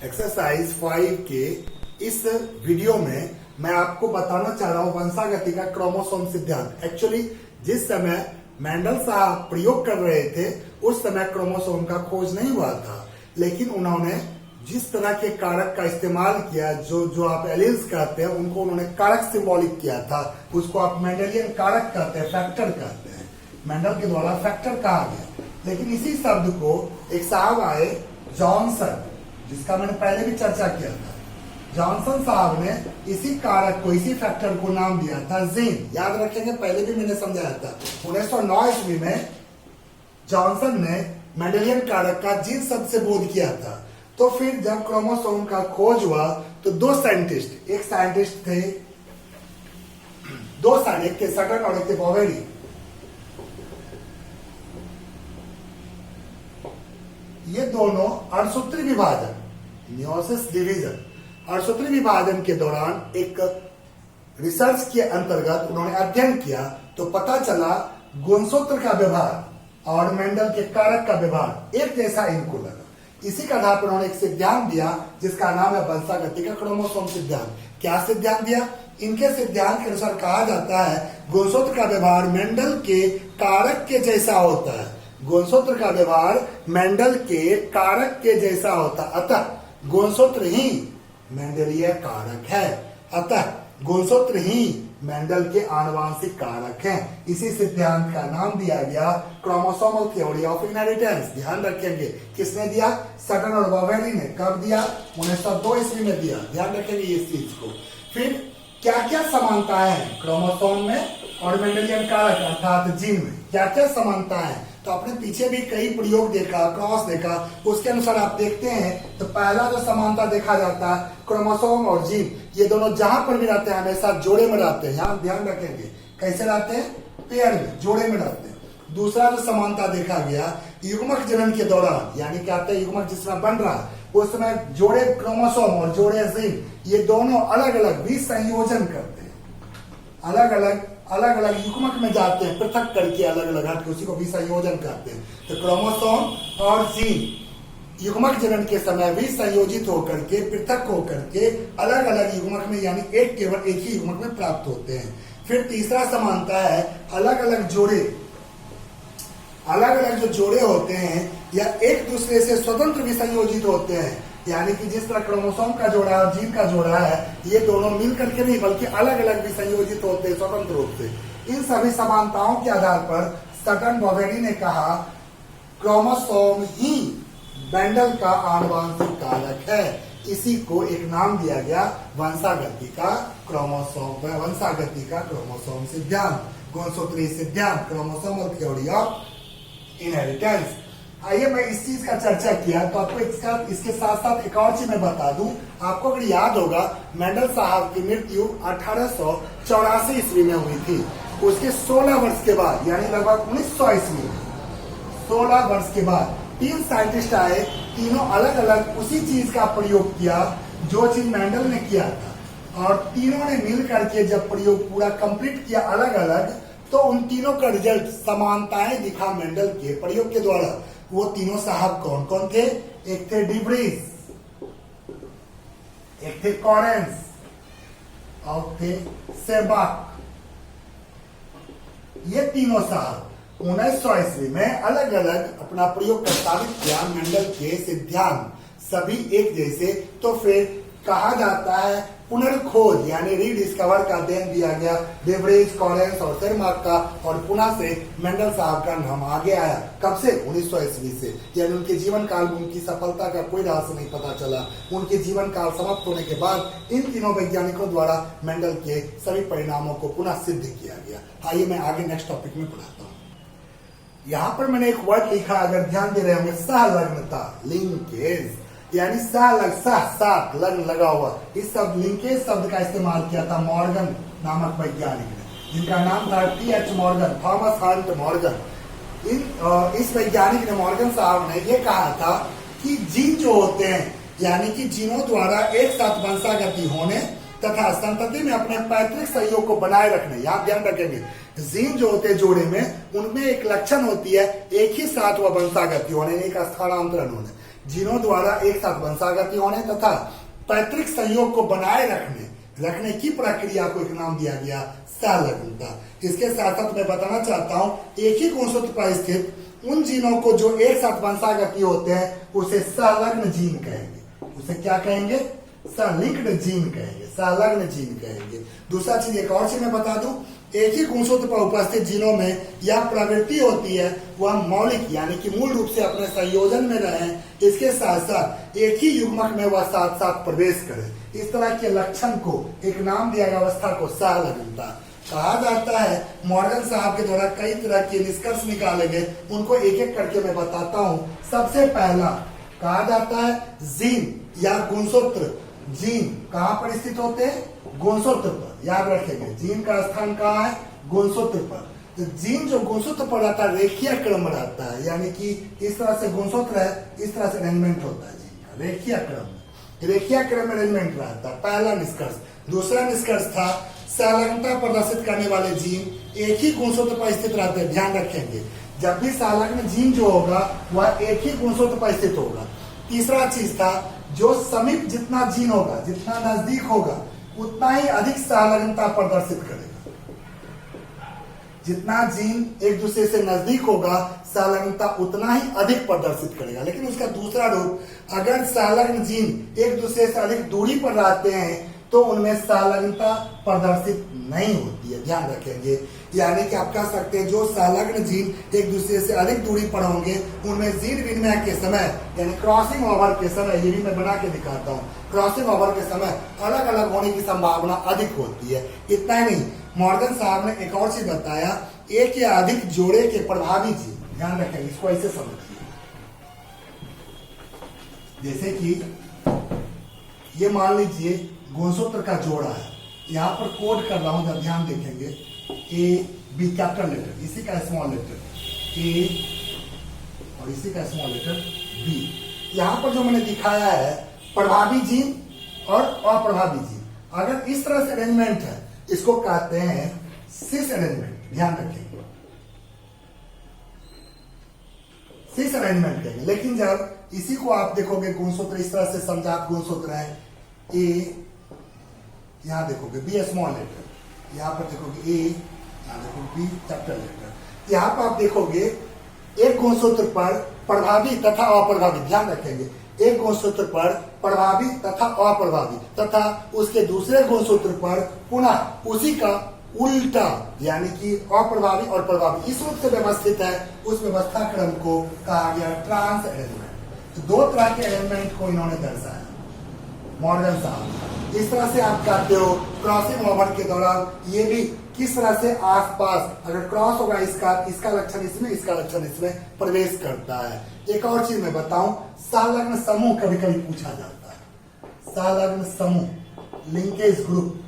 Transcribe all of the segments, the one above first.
Exercise 5 के इस video में मैं आपको बताना चाह रहा हूं वंशागति का क्रोमोसोम सिद्धांत। एक्चुअली जिस समय मेंडल साहब प्रयोग कर रहे थे उस समय क्रोमोसोम का खोज नहीं हुआ था, लेकिन उन्होंने जिस तरह के कारक का इस्तेमाल किया, जो आप एलील्स कहते हैं, उनको उन्होंने कारक सिंबॉलिक किया था। उसको आप मेंडेलियन कारक कहते हैं, फैक्टर कहते हैं। मेंडल के द्वारा फैक्टर कहा गया। लेकिन इसी शब्द को एक साहब आए जॉनसन, जिसका मैंने पहले भी चर्चा किया था। जॉनसन साहब ने इसी कारक को, इसी फैक्टर को नाम दिया था जीन। याद रखेंगे, पहले भी मैंने समझाया था। 1909 ईस्वी में जॉनसन ने मेंडेलियन कारक का जीन शब्द से बोध किया था। तो फिर जब क्रोमोसोम का खोज हुआ तो दो साइंटिस्ट थे, एक थे सटन और एक थे बॉवेरी। ये दोनों अणसूत्री विभाजन, मियोसिस डिवीजन, अणसूत्री विभाजन के दौरान एक रिसर्च के अंतर्गत उन्होंने अध्ययन किया तो पता चला गुणसूत्र का व्यवहार और मेंडल के कारक का व्यवहार एक जैसा इनको लगा। इसी का आधार पर उन्होंने एक सिद्धांत दिया जिसका नाम है वंशागति का क्रोमोसोम सिद्धांत। क्या सिद्धांत दिया? इनके सिद्धांत के अनुसार कहा जाता है गुणसूत्र का व्यवहार मेंडल के कारक के जैसा होता है। गुणसूत्र का व्यवहार मेंडल के कारक के जैसा होता, अतः गुणसूत्र ही मेंडलीय कारक है। अतः गुणसूत्र ही मेंडल के आनुवांशिक कारक हैं। इसी सिद्धांत का नाम दिया गया क्रोमोसोमल थ्योरी ऑफ इनहेरिटेंस। ध्यान रखेंगे, किसने दिया? सटन और बॉवेरी ने। कब दिया? 1902 ईस्वी में दिया। ध्यान रखेंगे इस चीज को। फिर क्या क्या समानता है क्रोमोसोम में और मेंडलियन कारक अर्थात जीन में? क्या क्या समानता है? तो आपने पीछे भी कई प्रयोग देखा, क्रॉस देखा, उसके अनुसार आप देखते हैं तो पहला जो समानता देखा जाता है क्रोमोसोम और जीन, ये दोनों जहां पर भी रहते हैं हमेशा जोड़े में रहते हैं। यहाँ ध्यान रखेंगे, कैसे रहते हैं? पेयर में, जोड़े में रहते हैं। दूसरा जो समानता देखा गया युग्मक जनन के दौरान, यानी कहते हैं युग्मक जिसमें बन रहा है उस समय जोड़े क्रोमोसोम और जोड़े जीन, ये दोनों अलग अलग भी संयोजन करते हैं, अलग अलग युग्मक में जाते हैं, पृथक करके अलग अलग हट के उसी को भी संयोजन करते हैं। तो क्रोमोसोम और जीन युग्मक जनन के समय भी संयोजित होकर के, पृथक होकर के अलग अलग युग्मक में, यानी केवल एक ही युग्मक में प्राप्त होते हैं। फिर तीसरा समानता है अलग अलग जो जोड़े होते हैं या एक दूसरे से स्वतंत्र भी संयोजित होते हैं, यानी कि जिस तरह क्रोमोसोम का जोड़ा और जीन का जोड़ा है, ये दोनों मिलकर के नहीं बल्कि अलग अलग भी संयोजित होते हैं स्वतंत्र रूप से। इन सभी समानताओं के आधार पर सटन बॉवेरी ने कहा क्रोमोसोम ही मेंडल का आनुवांशिक कारक है। इसी को एक नाम दिया गया वंशागति का क्रोमोसोम सिद्धांत, गुणसूत्री सिद्धांत, क्रोमोसोमल थ्योरी ऑफ इनहेरिटेंस। आइए मैं इस चीज का चर्चा किया तो आपको इसके साथ साथ एक और चीज मैं बता दूं। आपको अगर याद होगा मेंडल साहब की मृत्यु 1884 ईस्वी में हुई थी। उसके 16 वर्ष के बाद, यानी लगभग 1900 ईस्वी में 16 वर्ष के बाद तीन साइंटिस्ट आए, तीनों अलग अलग उसी चीज का प्रयोग किया जो चीज मेंडल ने किया था, और तीनों ने मिल करके जब प्रयोग पूरा कंप्लीट किया अलग अलग, तो उन तीनों का रिजल्ट समानताएं दिखा मेंडल के प्रयोग के द्वारा। वो तीनों साहब कौन कौन थे? एक थे डिब्रीज, एक थे कॉरेंस और थे सेबाक। ये तीनों साहब 1900 ईस्वी में अलग अलग अपना प्रयोग कर साबित किया मेंडल के सिद्धांत सभी एक जैसे। तो फिर कहा जाता है पुनर्खोज, यानी रीडिस्कवर का अध्ययन दिया गया डिब्रीज, कॉरेंस और सेरमार्क का, और पुनः से मेंडल साहब का नाम आगे आया। कब से? 1900 ईस्वी से। यानी उनके जीवन काल में उनकी सफलता का कोई रहस्य नहीं पता चला। उनके जीवन काल समाप्त होने के बाद इन तीनों वैज्ञानिकों द्वारा मेंडल के सभी परिणामों को पुनः सिद्ध किया गया। आइए मैं आगे नेक्स्ट टॉपिक में पढ़ाता हूँ। यहाँ पर मैंने एक वर्ड लिखा, अगर ध्यान दे रहे होंगे, सहलग्नता, लिंकेज, यानी साथ लग्न लगा हुआ। इस शब्द लिंकेज शब्द का इस्तेमाल किया था मॉर्गन नामक वैज्ञानिक ने, जिनका नाम था T.H. Morgan, Thomas Hunt Morgan. इस वैज्ञानिक ने, मॉर्गन साहब ने, ये कहा था कि जीन जो होते हैं, यानी कि जीनों द्वारा एक साथ वंशागति होने तथा संतति में अपने पैतृक सहयोग को बनाए रखने। यहाँ ध्यान रखेंगे जीन जो होते हैं जोड़े में, उनमें एक लक्षण होती है एक ही साथ वह वंशागति होने, एक स्थानांतरण होने, जीनों द्वारा एक साथ वंशागति होने तथा पैतृक सहयोग को बनाए रखने की प्रक्रिया को एक नाम दिया गया सहलग्नता। इसके साथ साथ मैं बताना चाहता हूं एक ही गुणसूत्र पर स्थित उन जीनों को जो एक साथ वंशागति होते हैं उसे सहलग्न जीन कहेंगे। उसे क्या कहेंगे? सहलिंक्ड जीन कहेंगे, सहलग्न जीन कहेंगे। दूसरा चीज, एक और चीज मैं बता दूं, एक ही गुणसूत्र पर उपस्थित जीनों में यह प्रवृत्ति होती है वह मौलिक यानी कि मूल रूप से अपने संयोजन में रहे, इसके साथ साथ एक ही युग्मक में वह साथ साथ प्रवेश करे। इस तरह के लक्षण को एक नाम दिया गया अवस्था को सहलग्नता कहा जाता है। मॉर्गन साहब के द्वारा कई तरह के निष्कर्ष निकाले गए, उनको एक एक करके मैं बताता हूं। सबसे पहला कहा जाता है जीन या गुणसूत्र। जीन कहां पर स्थित होते हैं? गुणसूत्र पर। याद रखेंगे जीन का स्थान कहाँ है? गुणसूत्र पर। तो जीन जो गुणसूत्र पर रहता है रेखीय क्रम रहता है, यानी कि इस तरह से गुणसूत्र है, इस तरह से अरेंजमेंट होता है जीन का, रेखीय क्रम अरेंजमेंट रहता है। पहला निष्कर्ष। दूसरा निष्कर्ष था सहलग्नता प्रदर्शित करने वाले जीन एक ही गुणसूत्र पर स्थित रहते हैं। ध्यान रखेंगे जब भी सहलग्न जीन जो होगा वह एक ही गुणसूत्र पर स्थित होगा। तीसरा चीज था जो समीप जितना जीन होगा, जितना नजदीक होगा, उतना ही अधिक सहलग्नता प्रदर्शित करेगा। जितना जीन एक दूसरे से नजदीक होगा सहलग्नता उतना ही अधिक प्रदर्शित करेगा। लेकिन उसका दूसरा रूप, अगर सहलग्न जीन एक दूसरे से अधिक दूरी पर रहते हैं तो उनमें सहलग्नता प्रदर्शित नहीं होती है। ध्यान रखेंगे, यानी कि आप कह सकते हैं जो सहलग्न जीन एक दूसरे से अधिक दूरी पर होंगे उनमें जीन विनिमय के समय यानी क्रॉसिंग ओवर के समय, ये भी मैं बना के दिखाता हूँ, क्रॉसिंग ओवर के समय अलग अलग होने की संभावना अधिक होती है। इतना ही नहीं, मॉर्गन साहब ने एक और चीज बताया, एक या अधिक जोड़े के प्रभावी जीन। ध्यान रखेंगे, इसको ऐसे समझिए, जैसे कि ये मान लीजिए गुणसूत्र का जोड़ा है, यहां पर कोड कर रहा हूं, जब ध्यान देखेंगे ए बी कैपिटल लेटर, इसी का स्मॉल लेटर ए और इसी का स्मॉल लेटर बी। यहां पर जो मैंने दिखाया है प्रभावी जीन और अप्रभावी जीन। अगर इस तरह से अरेंजमेंट है इसको कहते हैं सिस अरेंजमेंट। ध्यान रखेंगे, सिस अरेंजमेंट कहेंगे। लेकिन जब इसी को आप देखोगे गुणसूत्र इस तरह से समझा, गुणसूत्र है ए, यहां देखोगे बी स्मॉल लेटर, यहां पर देखोगे ए, यहां देखोगे बी कैपिटल लेटर। यहां पर आप देखोगे एक गुणसूत्र पर प्रभावी तथा अप्रभावी। ध्यान रखेंगे, एक गुणसूत्र पर प्रभावी तथा अप्रभावी तथा उसके दूसरे गुणसूत्र पर पुनः उसी का उल्टा यानी कि अप्रभावी और प्रभावी इस रूप से व्यवस्थित है। उस व्यवस्था क्रम को कहा गया ट्रांस अरेंजमेंट। तो दो तरह के अरेंजमेंट को इन्होंने दर्शाया मॉर्गन साहब। इस तरह से आप कहते हो क्रॉसिंग ओवर के दौरान ये भी किस तरह से आसपास अगर क्रॉस होगा इसका लक्षण इसमें, इसका लक्षण इसमें प्रवेश करता है। एक और चीज मैं बताऊं, सहलग्न समूह कभी कभी पूछा जाता है। सहलग्न समूह लिंकेज ग्रुप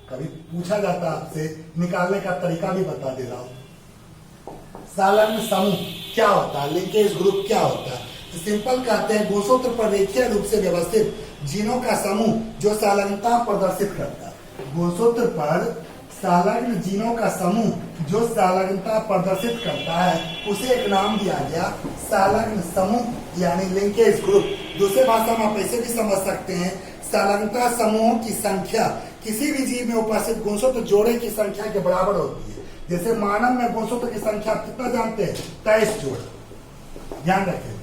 कभी पूछा जाता है आपसे, निकालने का तरीका भी बता दे रहा हूं। सहलग्न समूह क्या होता है, लिंकेज ग्रुप क्या होता है? सिंपल कहते हैं गुणसूत्र पर रेखीय रूप से व्यवस्थित जीनों का समूह जो सहलग्नता प्रदर्शित करता है। गुणसूत्र पर सहलग्न जीनों का समूह जो सहलग्नता प्रदर्शित करता है उसे एक नाम दिया गया सहलग्न समूह यानी लिंकेज ग्रुप। दूसरे भाषा में आप ऐसे भी समझ सकते हैं, सहलग्नता समूहों की संख्या किसी भी जीव में उपस्थित गुणसूत्र जोड़े की संख्या के बराबर होती है। जैसे मानव में गुणसूत्र की संख्या कितना जानते हैं? 23 जोड़ा। ध्यान रखेंगे,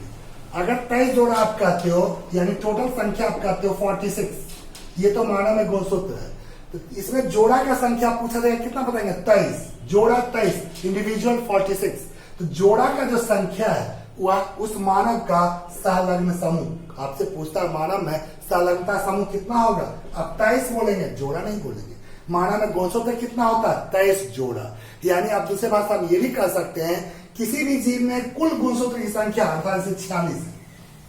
अगर 23 जोड़ा आप कहते हो यानी टोटल संख्या आप कहते हो 46, ये तो मानव में गुणसूत्र है। तो इसमें जोड़ा का संख्या पूछा जाएगा कितना बताएंगे? 23 जोड़ा, 23 इंडिविजुअल 46। तो जोड़ा का जो संख्या है वह उस मानव का सहलग्न समूह। आपसे पूछता है मानव में सहलग्नता समूह कितना होगा, आप 23 बोलेंगे, जोड़ा नहीं बोलेंगे। मानव में गुणसूत्र कितना होता है? 23 जोड़ा। यानी आप दूसरे भाषा में ये भी कह सकते हैं किसी भी जीव में कुल गुणसूत्र की संख्या 46 है।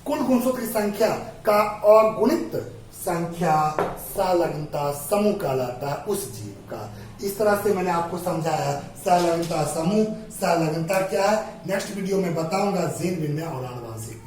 कुल गुणसूत्र की संख्या का अगुणित संख्या सहलग्नता समूह कहलाता है उस जीव का। इस तरह से मैंने आपको समझाया सहलग्नता समूह, सहलग्नता क्या है। नेक्स्ट वीडियो में बताऊंगा जीन विनिमय और आनुवंशिक।